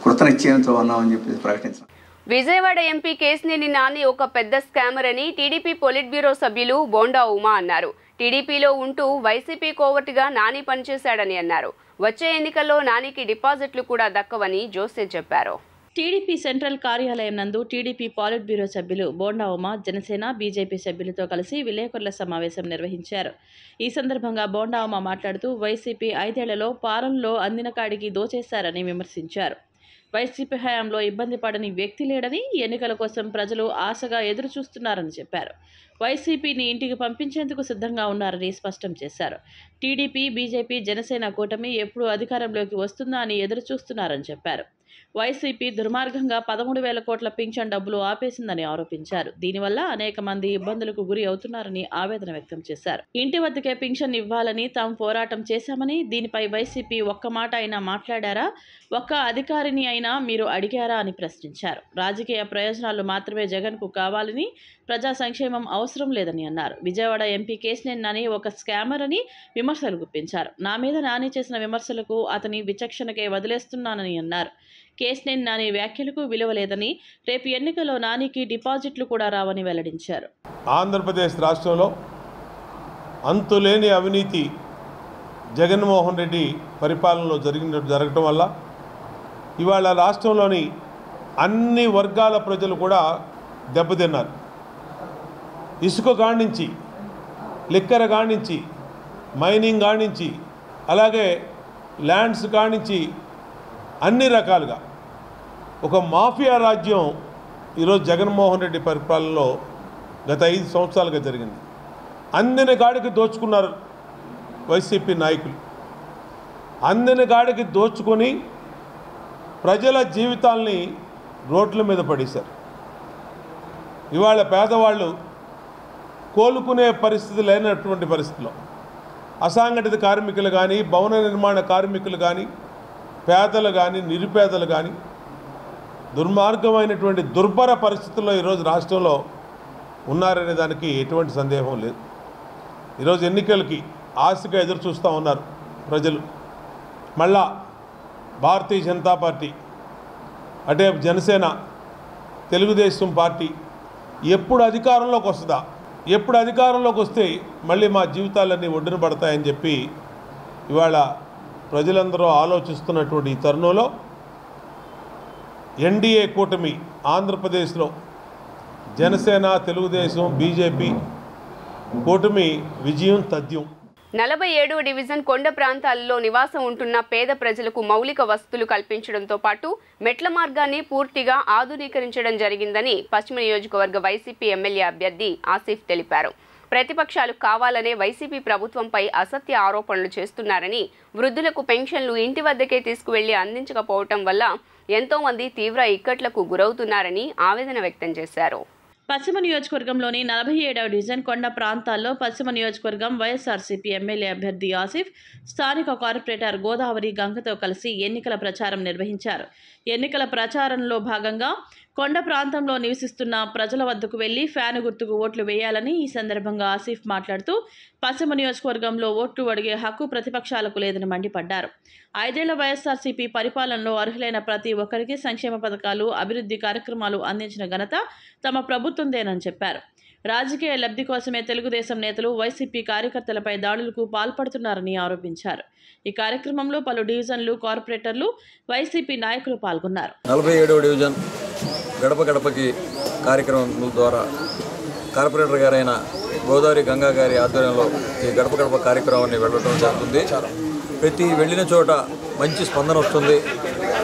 కృతనిశ్చయంతో ఉన్నామని చెప్పి ప్రకటించాం. విజయవాడ ఎంపీ కేశినేని నాని ఒక పెద్ద స్కామర్ అని టీడీపీ పొలిట్ బ్యూరో సభ్యులు బోండా ఉమా అన్నారు. టీడీపీలో ఉంటూ వైసీపీ కోవర్టుగా నాని పనిచేశాడని అన్నారు. వచ్చే ఎన్నికల్లో నానికి డిపాజిట్లు కూడా దక్కవని జోసే చెప్పారు. టీడీపీ సెంట్రల్ కార్యాలయం నందు టీడీపీ పాలిట్ బ్యూరో సభ్యులు బోండా ఉమా, జనసేన, బీజేపీ సభ్యులతో కలిసి విలేకరుల సమావేశం నిర్వహించారు. ఈ సందర్భంగా బోండా ఉమా మాట్లాడుతూ వైసీపీ 5 ఏళ్లలో పాలనలో అందిన కాడికి దోచేశారని విమర్శించారు. వైసీపీ హయాంలో ఇబ్బంది పడని వ్యక్తి లేడని, ఎన్నికల కోసం ప్రజలు ఆశగా ఎదురు చూస్తున్నారని చెప్పారు. వైసీపీని ఇంటికి పంపించేందుకు సిద్ధంగా ఉన్నారని స్పష్టం చేశారు. టీడీపీ, బీజేపీ, జనసేన కూటమి ఎప్పుడు అధికారంలోకి వస్తుందా అని ఎదురు చూస్తున్నారని చెప్పారు. వైసీపీ దుర్మార్గంగా 13,000 కోట్ల పింఛన్ డబ్బులు ఆపేసిందని ఆరోపించారు. దీనివల్ల అనేక మంది ఇబ్బందులకు గురి అవుతున్నారని ఆవేదన వ్యక్తం చేశారు. ఇంటి వద్దకే పింఛన్ ఇవ్వాలని తాము పోరాటం చేశామని, దీనిపై వైసీపీ ఒక్క మాట అయినా మాట్లాడారా, ఒక్క అధికారిని అయినా మీరు అడిగారా అని ప్రశ్నించారు. రాజకీయ ప్రయోజనాలు మాత్రమే జగన్కు కావాలని, ప్రజా సంక్షేమం అవసరం లేదని అన్నారు. విజయవాడ ఎంపీ కేశినేని నాని ఒక స్కామర్ అని విమర్శలు గుప్పించారు. నా మీద నాని చేసిన విమర్శలకు అతని విచక్షణకే వదిలేస్తున్నానని అన్నారు. కేశినేని నాని వ్యాఖ్యలకు విలువ లేదని, రేపు ఎన్నికల్లో నానికి డిపాజిట్లు కూడా రావని వెల్లడించారు. ఆంధ్రప్రదేశ్ రాష్ట్రంలో అంతులేని అవినీతి జగన్మోహన్ రెడ్డి పరిపాలనలో జరగటం వల్ల ఇవాళ రాష్ట్రంలోని అన్ని వర్గాల ప్రజలు కూడా దెబ్బతిన్నారు. ఇసుక కానించి, లిక్కర్ కానించి, మైనింగ్ కానించి, అలాగే ల్యాండ్స్ కానించి అన్ని రకాలుగా ఒక మాఫియా రాజ్యం ఈరోజు జగన్మోహన్ రెడ్డి పరిపాలనలో గత 5 సంవత్సరాలుగా జరిగింది. అందిన గాడికి దోచుకున్నారు వైసీపీ నాయకులు. అందిన గాడికి దోచుకొని ప్రజల జీవితాల్ని రోడ్ల మీద పడేశారు. ఇవాళ పేదవాళ్ళు కోలుకునే పరిస్థితి లేనటువంటి పరిస్థితిలో అసంఘటిత కార్మికులు కానీ, భవన నిర్మాణ కార్మికులు కానీ, పేదలు కానీ, నిరుపేదలు కానీ దుర్మార్గమైనటువంటి దుర్భర పరిస్థితుల్లో ఈరోజు రాష్ట్రంలో ఉన్నారనే దానికి ఎటువంటి సందేహం లేదు. ఈరోజు ఎన్నికలకి ఆశగా ఎదురు చూస్తూ ఉన్నారు ప్రజలు. మళ్ళా భారతీయ జనతా పార్టీ, అటే జనసేన, తెలుగుదేశం పార్టీ ఎప్పుడు అధికారంలోకి వస్తుందా, ఎప్పుడు అధికారంలోకి వస్తే మళ్ళీ మా జీవితాలన్నీ ఒడ్డున పడతాయని చెప్పి ఇవాళ ప్రజలందరూ ఆలోచిస్తున్నటువంటి ఈ తరుణంలో ఎన్డీఏ కూటమి ఆంధ్రప్రదేశ్లో జనసేన, తెలుగుదేశం, బీజేపీ కూటమి విజయం తథ్యం. 47వ డివిజన్ కొండ ప్రాంతాల్లో నివాసం ఉంటున్న పేద ప్రజలకు మౌలిక వసతులు కల్పించడంతో పాటు మెట్ల మార్గాన్ని పూర్తిగా ఆధునీకరించడం జరిగిందని పశ్చిమ నియోజకవర్గ వైసీపీ ఎమ్మెల్యే అభ్యర్థి ఆసిఫ్ తెలిపారు. ప్రతిపక్షాలు కావాలనే వైసీపీ ప్రభుత్వంపై అసత్య ఆరోపణలు చేస్తున్నారని, వృద్ధులకు పెన్షన్లు ఇంటి వద్దకే తీసుకువెళ్లి అందించకపోవటం వల్ల ఎంతో మంది తీవ్ర ఇక్కట్లకు గురవుతున్నారని ఆవేదన వ్యక్తం చేశారు. పశ్చిమ నియోజకవర్గంలోని 47వ డివిజన్ కొండ ప్రాంతాల్లో పశ్చిమ నియోజకవర్గం వైఎస్ఆర్సీపీ ఎమ్మెల్యే అభ్యర్థి ఆసిఫ్ స్థానిక కార్పొరేటర్ గోదావరి గంగతో కలిసి ఎన్నికల ప్రచారం నిర్వహించారు. ఎన్నికల ప్రచారంలో భాగంగా కొండ ప్రాంతంలో నివసిస్తున్న ప్రజల వద్దకు వెళ్లి ఫ్యాను గుర్తుకు ఓట్లు వేయాలని ఈ సందర్భంగా ఆసిఫ్ మాట్లాడుతూ పశ్చిమ నియోజకవర్గంలో ఓట్లు అడిగే హక్కు ప్రతిపక్షాలకు లేదని మండిపడ్డారు. 5 ఏళ్ల వైఎస్ఆర్సీపీ పరిపాలనలో అర్హులైన ప్రతి ఒక్కరికి సంక్షేమ పథకాలు, అభివృద్ధి కార్యక్రమాలు అందించిన ఘనత తమ ప్రభుత్వందేనని చెప్పారు. రాజకీయ లబ్ధి కోసమే తెలుగుదేశం నేతలు వైసీపీ కార్యకర్తలపై దాడులకు పాల్పడుతున్నారని ఆరోపించారు. ఈ కార్యక్రమంలో పలు డివిజన్లు కార్పొరేటర్లు, వైసీపీ నాయకులు పాల్గొన్నారు. 47వ డివిజన్ గడప గడపకి కార్యక్రమం ద్వారా కార్పొరేటర్ గారైన గోదావరి గంగా గారి ఆధ్వర్యంలో ఈ గడప గడప కార్యక్రమాన్ని వెళ్ళడం జరుగుతుంది. ప్రతి వెళ్ళిన చోట మంచి స్పందన వస్తుంది.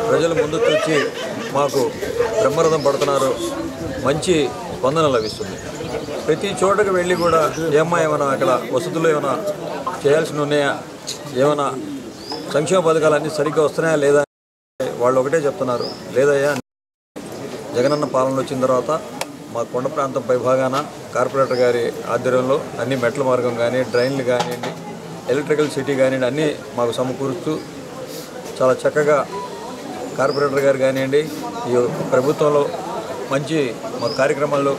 ప్రజలు ముందుకు వచ్చి మాకు బ్రహ్మరథం పడుతున్నారు, మంచి స్పందన లభిస్తుంది. ప్రతి చోటకు వెళ్ళి కూడా ఏమైనా అక్కడ వసతులు ఏమైనా చేయాల్సి ఉన్నాయా, ఏమైనా సంక్షేమ పథకాలు అన్నీ సరిగ్గా వస్తున్నాయా లేదా వాళ్ళు ఒకటే చెప్తున్నారు, లేదయ్యా జగనన్న పాలన వచ్చిన తర్వాత మా కొండ ప్రాంతం పైభాగాన కార్పొరేటర్ గారి ఆధ్వర్యంలో అన్ని మెట్ల మార్గం కానీ, డ్రైన్లు కానివ్వండి, ఎలక్ట్రికల్ సిటీ కానివ్వండి అన్నీ మాకు సమకూరుస్తూ చాలా చక్కగా కార్పొరేటర్ గారు కానివ్వండి ఈ ప్రభుత్వంలో మంచి మా కార్యక్రమాల్లో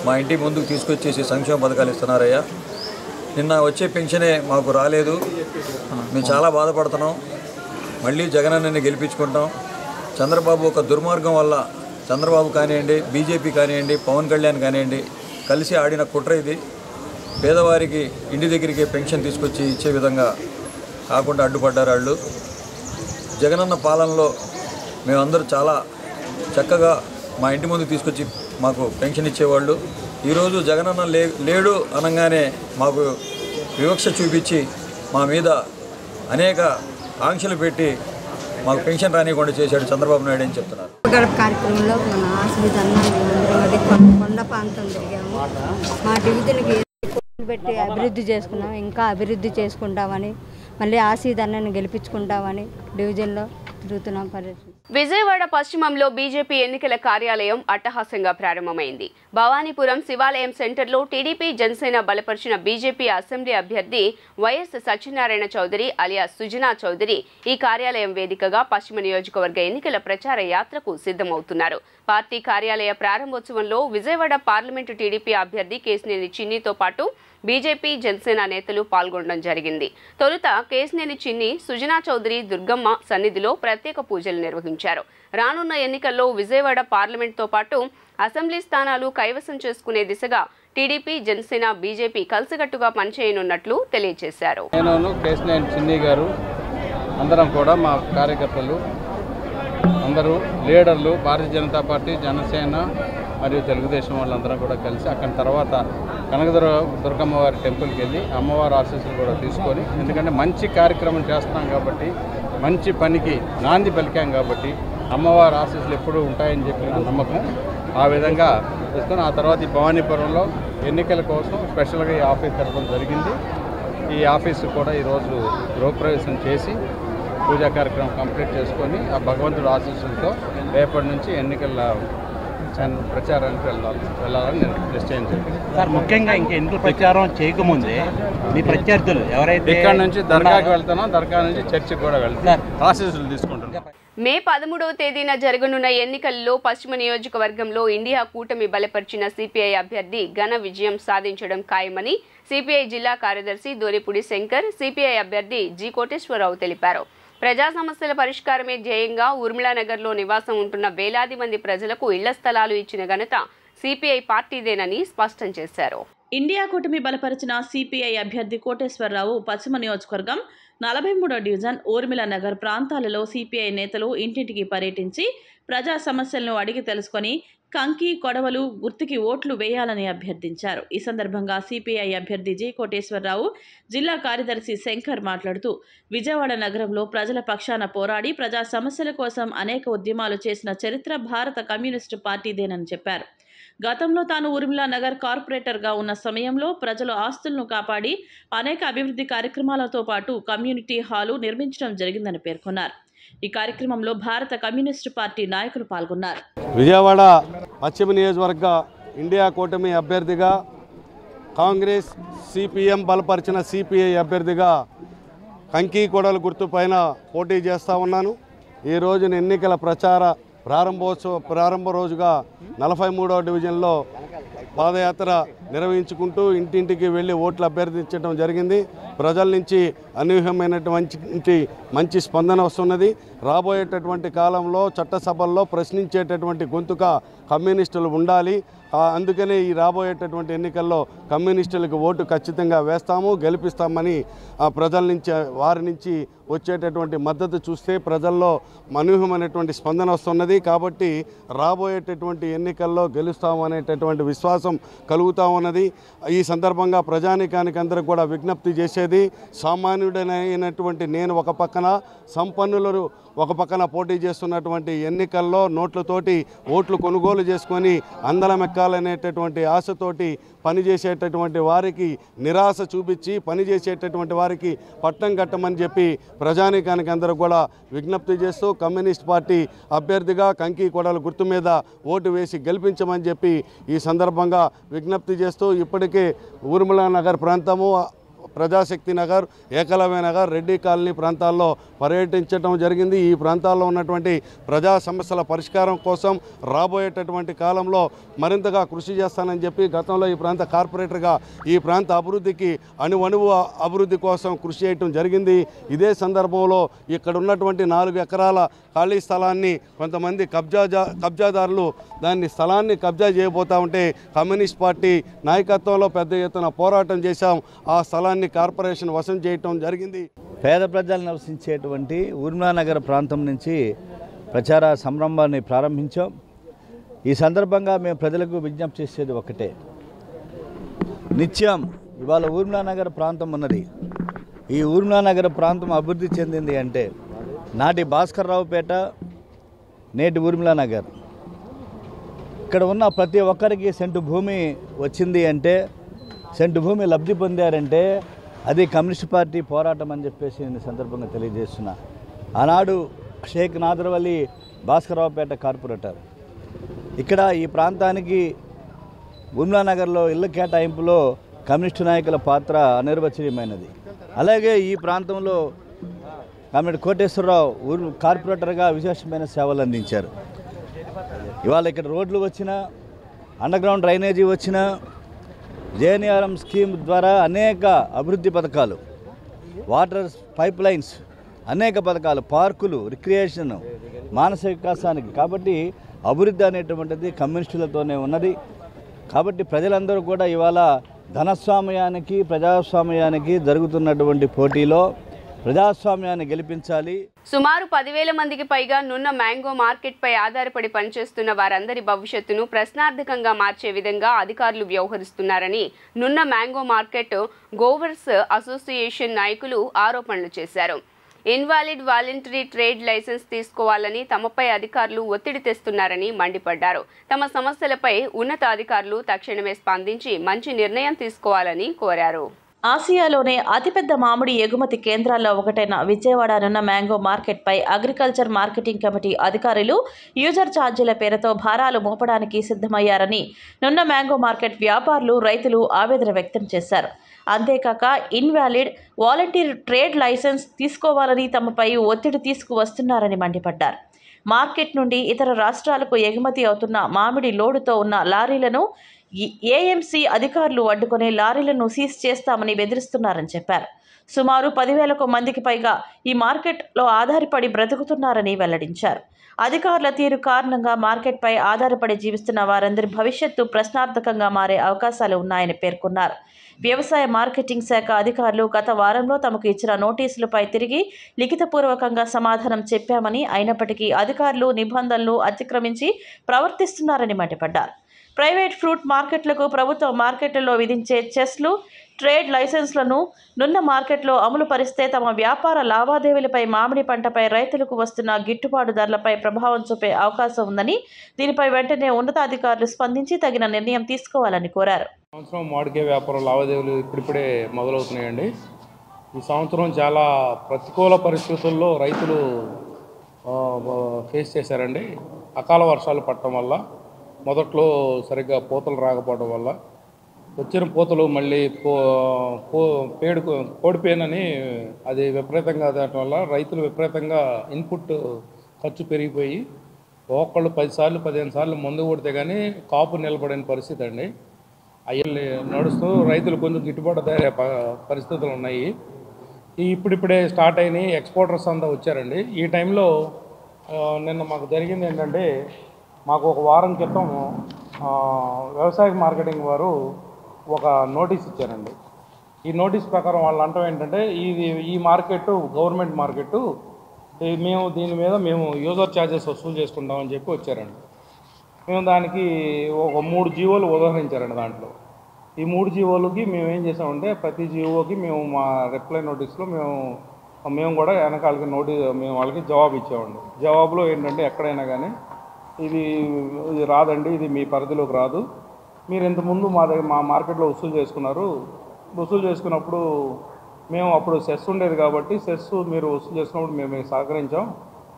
మా ఇంటి ముందుకు తీసుకొచ్చేసి సంక్షేమ పథకాలు ఇస్తున్నారయ్యా. నిన్న వచ్చే పెన్షనే మాకు రాలేదు, మేము చాలా బాధపడుతున్నాం. మళ్ళీ జగనన్నని గెలిపించుకుంటాం. చంద్రబాబు ఒక దుర్మార్గం వల్ల చంద్రబాబు కానివ్వండి, బీజేపీ కానివ్వండి, పవన్ కళ్యాణ్ కానివ్వండి కలిసి ఆడిన కుట్ర ఇది. పేదవారికి ఇంటి దగ్గరికి పెన్షన్ తీసుకొచ్చి ఇచ్చే విధంగా కాకుండా అడ్డుపడ్డారు వాళ్ళు. జగనన్న పాలనలో మేమందరూ చాలా చక్కగా మా ఇంటి ముందు తీసుకొచ్చి మాకు పెన్షన్ ఇచ్చేవాళ్ళు. ఈరోజు జగనన్న లేడు అనగానే మాకు వివక్ష చూపించి మా మీద అనేక ఆంక్షలు పెట్టి మాకు పెన్షన్ రానివ్వకుండా చేశాడు చంద్రబాబు నాయుడు అని చెప్తున్నారు. కార్యక్రమంలో మన ఆశ్రమిత కొండ ప్రాంతం తిరిగాము. మా డివిజన్కి పెట్టి అభివృద్ధి చేసుకున్నాం, ఇంకా అభివృద్ధి చేసుకుంటామని, మళ్ళీ ఆశీదన్నని గెలిపించుకుంటామని డివిజన్లో తిరుగుతున్నాం. విజయవాడ పశ్చిమంలో బీజేపీ ఎన్నికల కార్యాలయం అట్టహాసంగా ప్రారంభమైంది. భవానీపురం శివాలయం సెంటర్లో టీడీపీ జనసేన బలపరిచిన బీజేపీ అసెంబ్లీ అభ్యర్థి వైఎస్ సత్యనారాయణ చౌదరి అలియాస్ సుజనా చౌదరి ఈ కార్యాలయం వేదికగా పశ్చిమ నియోజకవర్గ ఎన్నికల ప్రచార యాత్రకు సిద్ధమవుతున్నారు. పార్టీ కార్యాలయ ప్రారంభోత్సవంలో విజయవాడ పార్లమెంటు టీడీపీ అభ్యర్థి కేశినేని చిన్నితో పాటు బీజేపీ జనసేన నేతలు పాల్గొనడం జరిగింది. తొలుత కేశినేని చిన్ని, సుజనా చౌదరి దుర్గమ్మ సన్నిధిలో ప్రత్యేక పూజలు నిర్వహించారు. రానున్న ఎన్నికల్లో విజయవాడ పార్లమెంట్తో పాటు అసెంబ్లీ స్థానాలు కైవసం చేసుకునే దిశగా టీడీపీ జనసేన బీజేపీ కలిసికట్టుగా పనిచేయనున్నట్లు తెలియజేశారు. నేను కేశినేని చిన్ని గారు అందరం కూడా మా కార్యకర్తలు అందరూ లీడర్లు భారతీయ జనతా పార్టీ, జనసేన మరియు తెలుగుదేశం వాళ్ళందరం కూడా కలిసి అక్కడి తర్వాత దుర్గమ్మ వారి టెంపుల్కి వెళ్ళి అమ్మవారి ఆశీస్సులు కూడా తీసుకొని, ఎందుకంటే మంచి కార్యక్రమం చేస్తున్నాం కాబట్టి, మంచి పనికి నాంది పలికాం కాబట్టి అమ్మవారి ఆశీస్సులు ఎప్పుడూ ఉంటాయని చెప్పి నమ్మకం. ఆ విధంగా తీసుకొని ఆ తర్వాత ఈ భవానీపురంలో ఎన్నికల కోసం స్పెషల్గా ఈ ఆఫీస్ తెరవడం జరిగింది. ఈ ఆఫీసు కూడా ఈరోజు గృహప్రవేశం చేసి పూజా కార్యక్రమం కంప్లీట్ చేసుకొని ఆ భగవంతుడి ఆశీస్సులతో రేపటి నుంచి ఎన్నికల ప్రచారానికి వెళ్ళాలని నేను నిశ్చయించాను. సార్, ముఖ్యంగా ఇంకా ఎన్నికల ప్రచారం చేయకముందే మీ ప్రత్యర్థులు ఎవరైతే ఇక్కడ నుంచి దర్గాకి వెళ్తానో దర్గా నుంచి చర్చికి కూడా వెళ్తాను, ఆశీస్సులు తీసుకుంటున్నాను. మే 13వ తేదీన జరగనున్న ఎన్నికల్లో పశ్చిమ నియోజకవర్గంలో ఇండియా కూటమి బలపరిచిన సిపిఐ అభ్యర్థి ఘన విజయం సాధించడం ఖాయమని సిపిఐ జిల్లా కార్యదర్శి దోరిపూడి శంకర్, సిపిఐ అభ్యర్థి జి కోటేశ్వరరావు తెలిపారు. ప్రజా సమస్యల పరిష్కారమే ధ్యేయంగా ఊర్మిళానగర్లో నివాసం ఉంటున్న వేలాది మంది ప్రజలకు ఇళ్ల స్థలాలు ఇచ్చిన ఘనత సిపిఐ పార్టీదేనని స్పష్టం చేశారు. ఇండియా కూటమి బలపరిచిన సిపిఐ అభ్యర్థి కోటేశ్వరరావు పశ్చిమ నియోజకవర్గం 43వ డివిజన్ ఊర్మిళానగర్ ప్రాంతాలలో సిపిఐ నేతలు ఇంటింటికి పర్యటించి ప్రజా సమస్యలను అడిగి తెలుసుకొని కంకి కొడవలు గుర్తుకి ఓట్లు వేయాలని అభ్యర్థించారు. ఈ సందర్భంగా సిపిఐ అభ్యర్థి జి కోటేశ్వరరావు, జిల్లా కార్యదర్శి శంకర్ మాట్లాడుతూ విజయవాడ నగరంలో ప్రజల పక్షాన పోరాడి ప్రజా సమస్యల కోసం అనేక ఉద్యమాలు చేసిన చరిత్ర భారత కమ్యూనిస్టు పార్టీదేనని చెప్పారు. గతంలో తాను ఊర్మిళానగర్ కార్పొరేటర్గా ఉన్న సమయంలో ప్రజల ఆస్తులను కాపాడి అనేక అభివృద్ధి కార్యక్రమాలతో పాటు కమ్యూనిటీ హాలు నిర్మించడం జరిగిందని పేర్కొన్నారు. ఈ కార్యక్రమంలో భారత కమ్యూనిస్టు పార్టీ నాయకులు పాల్గొన్నారు. విజయవాడ పశ్చిమ నియోజకవర్గ ఇండియా కూటమి అభ్యర్థిగా, కాంగ్రెస్ సిపిఎం బలపరిచిన సిపిఐ అభ్యర్థిగా కంకి కొడల గుర్తు పైన పోటీ చేస్తూ ఉన్నాను. ఈ రోజున ఎన్నికల ప్రచార ప్రారంభ రోజుగా 43వ డివిజన్లో పాదయాత్ర నిర్వహించుకుంటూ ఇంటింటికి వెళ్ళి ఓట్లు అభ్యర్థించడం జరిగింది. ప్రజల నుంచి అనూహ్యమైనటువంటి మంచి స్పందన వస్తున్నది. రాబోయేటటువంటి కాలంలో చట్టసభల్లో ప్రశ్నించేటటువంటి గొంతుక కమ్యూనిస్టులు ఉండాలి. అందుకనే ఈ రాబోయేటటువంటి ఎన్నికల్లో కమ్యూనిస్టులకు ఓటు ఖచ్చితంగా వేస్తాము, గెలిపిస్తామని ప్రజల నుంచి వారి నుంచి వచ్చేటటువంటి మద్దతు చూస్తే ప్రజల్లో అనూహ్యమైనటువంటి స్పందన వస్తున్నది. కాబట్టి రాబోయేటటువంటి ఎన్నికల్లో గెలుస్తాము అనేటటువంటి విశ్వాసం కలుగుతూ ఉన్నది. ఈ సందర్భంగా ప్రజానీకానికి అందరూ కూడా విజ్ఞప్తి చేసేది, సామాన్యుడైనటువంటి నేను ఒక పక్కన, సంపన్నులు ఒక పక్కన పోటీ చేస్తున్నటువంటి ఎన్నికల్లో నోట్లతోటి ఓట్లు కొనుగోలు చేసుకొని అందలమెక్కాలనేటటువంటి ఆశతోటి పనిచేసేటటువంటి వారికి నిరాశ చూపించి పనిచేసేటటువంటి వారికి పట్టం కట్టమని చెప్పి ప్రజానీకానికి అందరూ కూడా విజ్ఞప్తి చేస్తూ కమ్యూనిస్ట్ పార్టీ అభ్యర్థిగా కంకి కొడల గుర్తు మీద ఓటు వేసి గెలిపించమని చెప్పి ఈ సందర్భంగా విజ్ఞప్తి చేస్తూ ఇప్పటికే ఊర్మిళానగర్ ప్రాంతము ప్రజాశక్తి నగర్, ఏకలవ్య నగర్, రెడ్డి కాలనీ ప్రాంతాల్లో పర్యటించడం జరిగింది. ఈ ప్రాంతాల్లో ఉన్నటువంటి ప్రజా సమస్యల పరిష్కారం కోసం రాబోయేటటువంటి కాలంలో మరింతగా కృషి చేస్తానని చెప్పి గతంలో ఈ ప్రాంత కార్పొరేటర్గా ఈ ప్రాంత అభివృద్ధికి అణువణువు అభివృద్ధి కోసం కృషి చేయటం జరిగింది. ఇదే సందర్భంలో ఇక్కడ ఉన్నటువంటి 4 ఎకరాల ఖాళీ స్థలాన్ని కొంతమంది కబ్జాదారులు దాన్ని స్థలాన్ని కబ్జా చేయబోతా ఉంటే కమ్యూనిస్ట్ పార్టీ నాయకత్వంలో పెద్ద ఎత్తున పోరాటం చేశాం. ఆ స్థలాన్ని కార్పొరేషన్ వశం చేయటం జరిగింది. పేద ప్రజలు నివసించేటువంటి ఊర్మిళానగర్ ప్రాంతం నుంచి ప్రచార సంరంభాన్ని ప్రారంభించాం. ఈ సందర్భంగా మేము ప్రజలకు విజ్ఞప్తి చేసేది ఒకటే, నిత్యం ఇవాళ ఊర్మిళానగర్ ప్రాంతం ఉన్నది. ఈ ఊర్మిళానగర్ ప్రాంతం అభివృద్ధి చెందింది అంటే నాటి భాస్కర్రావుపేట, నేటి ఊర్మిళానగర్. ఇక్కడ ఉన్న ప్రతి ఒక్కరికి సెంటు భూమి వచ్చింది అంటే, సెంటు భూమి లబ్ధి పొందారంటే అది కమ్యూనిస్ట్ పార్టీ పోరాటం అని చెప్పేసి నేను సందర్భంగా తెలియజేస్తున్నా. ఆనాడు షేక్ నాదర్ అలీ భాస్కర్రావుపేట కార్పొరేటర్ ఇక్కడ ఈ ప్రాంతానికి ఊర్మిళానగర్లో ఇళ్ల కేటాయింపులో కమ్యూనిస్టు నాయకుల పాత్ర అనిర్వచనీయమైనది. అలాగే ఈ ప్రాంతంలో కామెడి కోటేశ్వరరావు కార్పొరేటర్గా విశేషమైన సేవలు అందించారు. ఇవాళ ఇక్కడ రోడ్లు వచ్చినా, అండర్గ్రౌండ్ డ్రైనేజీ వచ్చినా, జేఎన్ఆర్ఎం స్కీమ్ ద్వారా అనేక అభివృద్ధి పథకాలు, వాటర్ పైప్ లైన్స్, అనేక పథకాలు, పార్కులు, రిక్రియేషన్, మానసిక వికాసానికి. కాబట్టి అభివృద్ధి అనేటువంటిది కమ్యూనిస్టులతోనే ఉన్నది. కాబట్టి ప్రజలందరూ కూడా ఇవాళ ధనస్వామ్యానికి ప్రజాస్వామ్యానికి జరుగుతున్నటువంటి పోటీలో ప్రజాస్వామ్యాన్ని గెలిపించాలి. సుమారు 10,000 మందికి పైగా నున్న మ్యాంగో మార్కెట్ పై ఆధారపడి పనిచేస్తున్న వారందరి భవిష్యత్తును ప్రశ్నార్థకంగా మార్చే విధంగా అధికారులు వ్యవహరిస్తున్నారని నున్న మ్యాంగో మార్కెట్ గోవర్స్ అసోసియేషన్ నాయకులు ఆరోపణలు చేశారు. ఇన్వాలిడ్ వాలంటరీ ట్రేడ్ లైసెన్స్ తీసుకోవాలని తమపై అధికారులు ఒత్తిడి తెస్తున్నారని మండిపడ్డారు. తమ సమస్యలపై ఉన్నతాధికారులు తక్షణమే స్పందించి మంచి నిర్ణయం తీసుకోవాలని కోరారు. ఆసియాలోనే అతిపెద్ద మామిడి ఎగుమతి కేంద్రాల్లో ఒకటైన విజయవాడ నున్న మ్యాంగో మార్కెట్పై అగ్రికల్చర్ మార్కెటింగ్ కమిటీ అధికారులు యూజర్ ఛార్జీల పేరుతో భారాలు మోపడానికి సిద్ధమయ్యారని నున్న మ్యాంగో మార్కెట్ వ్యాపారులు, రైతులు ఆవేదన వ్యక్తం చేశారు. అంతేకాక ఇన్వాలిడ్ వాలంటీర్ ట్రేడ్ లైసెన్స్ తీసుకోవాలని తమపై ఒత్తిడి తీసుకువస్తున్నారని మండిపడ్డారు. మార్కెట్ నుండి ఇతర రాష్ట్రాలకు ఎగుమతి అవుతున్న మామిడి లోడుతో ఉన్న లారీలను ఏఎంసీ అధికారులు అడ్డుకుని లారీలను సీజ్ చేస్తామని బెదిరిస్తున్నారని చెప్పారు. సుమారు 10,000 మందికి పైగా ఈ మార్కెట్లో ఆధారపడి బ్రతుకుతున్నారని వెల్లడించారు. అధికారుల తీరు కారణంగా మార్కెట్పై ఆధారపడి జీవిస్తున్న వారందరి భవిష్యత్తు ప్రశ్నార్థకంగా మారే అవకాశాలు ఉన్నాయని పేర్కొన్నారు. వ్యవసాయ మార్కెటింగ్ శాఖ అధికారులు గత వారంలో తమకు ఇచ్చిన నోటీసులపై తిరిగి లిఖితపూర్వకంగా సమాధానం చెప్పామని, అయినప్పటికీ అధికారులు నిబంధనలు అతిక్రమించి ప్రవర్తిస్తున్నారని మండిపడ్డారు. ప్రైవేట్ ఫ్రూట్ మార్కెట్లకు ప్రభుత్వ మార్కెట్లలో విధించే చెస్లు, ట్రేడ్ లైసెన్స్లను నున్న మార్కెట్లో అమలు పరిస్తే తమ వ్యాపార లావాదేవీలపై, మామిడి పంటపై రైతులకు వస్తున్న గిట్టుబాటు ధరలపై ప్రభావం చూపే అవకాశం ఉందని, దీనిపై వెంటనే ఉన్నతాధికారులు స్పందించి తగిన నిర్ణయం తీసుకోవాలని కోరారు. సంవత్సరం మామిడికాయ వ్యాపారం లావాదేవీలు ఇప్పుడిప్పుడే మొదలవుతున్నాయండి. ఈ సంవత్సరం చాలా ప్రతికూల పరిస్థితుల్లో రైతులు ఫేస్ చేశారండి. అకాల వర్షాలు పడటం వల్ల, మొదట్లో సరిగ్గా పూతలు రాకపోవడం వల్ల, వచ్చిన పూతలు మళ్ళీ కోడిపోయినని అది విపరీతంగా దాని వల్ల రైతులు విపరీతంగా ఇన్పుట్ ఖర్చు పెరిగిపోయి ఒక్కళ్ళు 10 సార్లు 15 సార్లు మందు కొడితే కానీ కాపు నిలబడిన పరిస్థితి అండి. అయ్యి నడుస్తూ రైతులు కొంచెం గిట్టుబాటు ధర పరిస్థితులు ఉన్నాయి. ఇప్పుడిప్పుడే స్టార్ట్ అయినాయి. ఎక్స్పోర్టర్స్ అంతా వచ్చారండి. ఈ టైంలో నిన్న మాకు జరిగింది ఏంటంటే, మాకు ఒక వారం క్రితం వ్యవసాయ మార్కెటింగ్ వారు ఒక నోటీస్ ఇచ్చారండి. ఈ నోటీస్ ప్రకారం వాళ్ళు అంటాం ఏంటంటే, ఈ మార్కెట్ గవర్నమెంట్ మార్కెట్, మేము దీని మీద యూజర్ ఛార్జెస్ వసూలు చేసుకుంటామని చెప్పి వచ్చారండి. మేము దానికి ఒక 3 జీవోలు ఉదాహరించారండి. దాంట్లో ఈ 3 జీవోలకి మేము ఏం చేసామంటే, ప్రతి జీవోకి మేము మా రిప్లై నోటీస్లో మేము కూడా వెనకాలకి మేము వాళ్ళకి జవాబు ఇచ్చామండి. జవాబులో ఏంటంటే, ఎక్కడైనా కానీ ఇది రాదండి, ఇది మీ పరిధిలోకి రాదు, మీరు ఇంతకుముందు మా మార్కెట్లో వసూలు చేసుకున్నారు, వసూలు చేసుకున్నప్పుడు మేము అప్పుడు సెస్ ఉండేది కాబట్టి సెస్ మీరు వసూలు చేసుకున్నప్పుడు మేము సహకరించాం.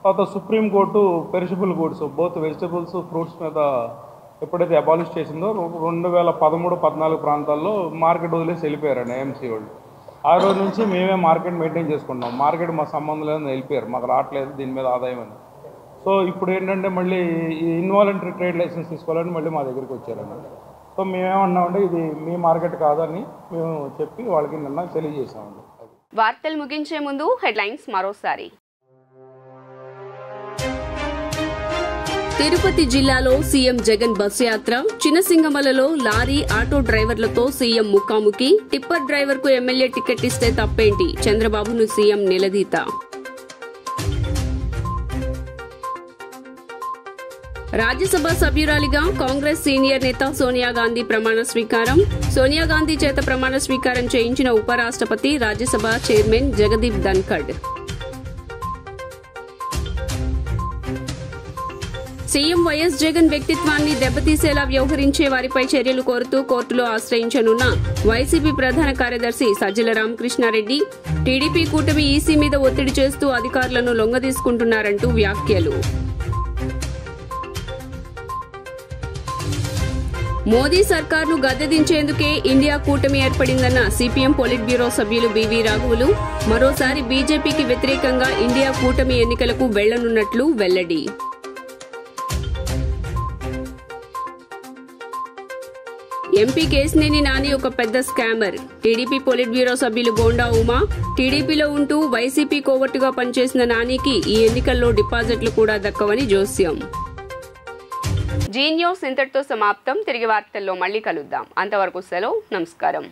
తర్వాత supreme court perishable goods both vegetables, fruits మీద ఎప్పుడైతే అబాలిష్ చేసిందో 2013-14 ప్రాంతాల్లో మార్కెట్ వదిలేసి వెళ్ళిపోయారండి ఏఎంసీ వాళ్ళు. ఆ రోజు నుంచి మేమే మార్కెట్ మెయింటైన్ చేసుకుంటాం. మార్కెట్ మా సంబంధం లేదని వెళ్ళిపోయారు, మాకు రావట్లేదు దీని మీద ఆదాయం అని. సో ఇప్పుడు ఏంటంటే మళ్ళీ ఈ ఇన్వాలంటరీ ట్రేడ్ లైసెన్స్ తీసుకోవాలని మళ్ళీ మా దగ్గరికి వచ్చారండి. సో మేమేమన్నామంటే ఇది మీ మార్కెట్ కాదని మేము చెప్పి వాళ్ళకి నిన్న తెలియజేసామండి. వార్తలు ముగించే ముందు హెడ్లైన్స్ మరోసారి. తిరుపతి జిల్లాలో సీఎం జగన్ బస్సు యాత్ర, చిన్నసింగమలలో లారీ ఆటో డ్రైవర్లతో సీఎం ముఖాముఖి, టిప్పర్ డ్రైవర్ కు ఎమ్మెల్యే టికెట్ ఇస్తే తప్పేంటి, చంద్రబాబును సీఎం నిలదీత. రాజ్యసభ సభ్యురాలిగా కాంగ్రెస్ సీనియర్ నేత సోనియా గాంధీ ప్రమాణ స్వీకారం, సోనియా గాంధీ చేత ప్రమాణ స్వీకారం చేయించిన ఉపరాష్ట్రపతి Rajya Sabha chairman Jagdeep Dhankhar. CM YS Jagan వ్యక్తిత్వాన్ని దెబ్బతీసేలా వ్యవహరించే వారిపై చర్యలు కోరుతూ కోర్టులో ఆశ్రయించనున్న వైసీపీ ప్రధాన కార్యదర్శి సజ్జల రామకృష్ణారెడ్డి, టీడీపీ కూటమి ఈసీ మీద ఒత్తిడి చేస్తూ అధికారులను లొంగదీసుకుంటున్నారంటూ వ్యాఖ్యలు. మోదీ సర్కార్ను గద్దెదించేందుకే ఇండియా కూటమి ఏర్పడిందన్న సిపిఎం పొలిట్ బ్యూరో సభ్యులు బివి రాఘవులు, మరోసారి బీజేపీకి వ్యతిరేకంగా ఇండియా కూటమి ఎన్నికలకు వెళ్లనున్నట్లు వెల్లడి. ఎంపీ కేశినేని నాని ఒక పెద్ద స్కామర్, టీడీపీ పొలిట్ బ్యూరో సభ్యులు బోండా ఉమా, టీడీపీలో ఉంటూ వైసీపీ కోవర్టుగా పనిచేసిన నానికి ఈ ఎన్నికల్లో డిపాజిట్లు కూడా దక్కవని జోస్యం. జీ న్యూస్ ఇంతటితో సమాప్తం. తిరిగి వార్తల్లో మళ్లీ కలుద్దాం. అంతవరకు సెలవు. నమస్కారం.